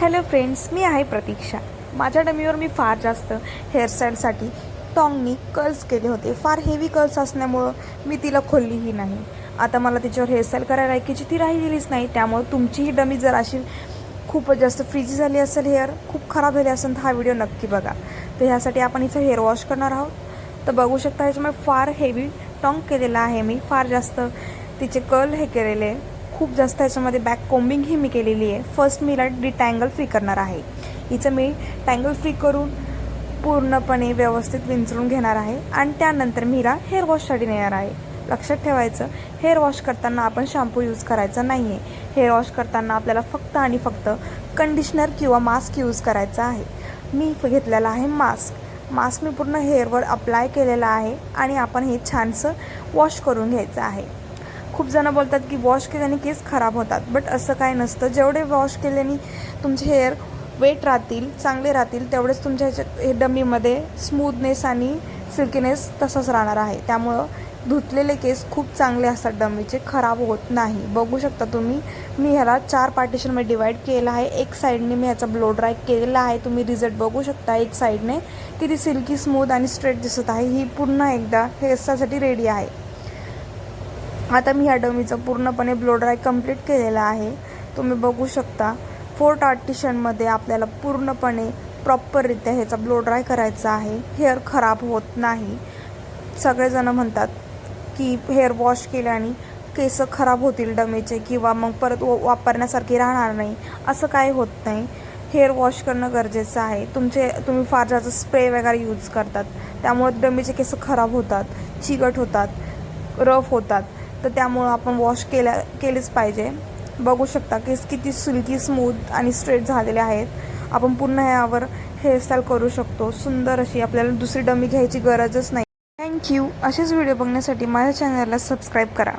Hello friends, मी आहे प्रतीक्षा। माझ्या डमीवर मी फार जास्त हेअरस्टाईलसाठी टॉंगनी कर्ल्स केले होते। फार हेवी कर्ल्स असल्यामुळं मी तिला खोललीही नाही। आता मला तिच्यावर हेअरस्टाईल करायला ऐकायची ती राहिलेलीच नाही। त्यामुळे तुमचीही डमी जर अशी खूपच जास्त फ्रीजी झाली असेल, हेअर खूप खराब झाली असेल, तर हा व्हिडिओ नक्की बघा। तर ह्यासाठी आपण हिचं हेअर वॉश करणार आहोत। तर बघू शकता ह्याच्यामुळे फार हेवी टॉंग केलेला आहे मी, फार जास्त तिचे कर्ल हे केलेले आहे। खूप जास्त ह्याच्यामध्ये बॅक कोम्बिंग ही मी केलेली आहे। फर्स्ट मी हिला डिटँगल फ्री करणार आहे। हिचं मी टँगल फ्री करून पूर्णपणे व्यवस्थित विंचरून घेणार आहे आणि त्यानंतर मी हिला हेअर वॉशसाठी नेणार आहे। लक्षात ठेवायचं, हेअर वॉश करताना आपण शॅम्पू यूज करायचा नाही आहे। हेअर वॉश करताना आपल्याला फक्त आणि फक्त कंडिशनर किंवा मास्क यूज करायचा आहे। मी घेतलेला आहे मास्क मी पूर्ण हेअरवर अप्लाय केलेला आहे आणि आपण हे छानसं वॉश करून घ्यायचं आहे। खूप जण बोलतात की वॉश केल्याने केस खराब होतात, बट असं काय नसतं। जेवढे वॉश केल्याने तुमचे हेअर वेट राहतील, चांगले राहतील, तेवढेच तुमच्या हे डमीमध्ये स्मूथनेस आणि सिल्कीनेस तसंच राहणार आहे। त्यामुळं धुतलेले केस खूप चांगले असतात, डमीचे खराब होत नाही। बघू शकता तुम्ही, मी ह्याला 4 पार्टिशनमध्ये डिवाईड केलं आहे। एक साईडने मी ह्याचा ब्लो ड्राय केलेला आहे, तुम्ही रिझल्ट बघू शकता। एक साईडने किती सिल्की स्मूथ आणि स्ट्रेट दिसत आहे। ही पुन्हा एकदा हेअरस्टाईलसाठी रेडी आहे। आता मी ह्या डमीचं पूर्णपणे ब्लो ड्राय कंप्लीट केलेला आहे, तुम्ही बघू शकता। 4 पार्टिशनमध्ये आपल्याला पूर्णपणे प्रॉपररित्या ह्याचा ब्लो ड्राय करायचा आहे। हेअर खराब होत नाही। सगळेजण म्हणतात की हेअर वॉश केल्याने केस खराब होतील डमीचे किंवा मग परत वापरण्यासारखे राहणार नाही, असं काय होत नाही। हेअर वॉश करणं गरजेचं आहे। तुम्ही फार जास्त स्प्रे वगैरे यूज करतात, त्यामुळे डमीचे केस खराब होतात, चिकट होतात, रफ होतात। तर त्यामुळं आपण वॉश केलेच पाहिजे। बघू शकता केस किती सिल्की स्मूथ आणि स्ट्रेट झालेले आहेत। आपण पुन्हा यावर हेअरस्टाईल करू शकतो सुंदर अशी, आपल्याला दुसरी डमी घ्यायची गरजच नाही। थँक्यू। असेच व्हिडिओ बघण्यासाठी माझ्या चॅनलला सबस्क्राईब करा।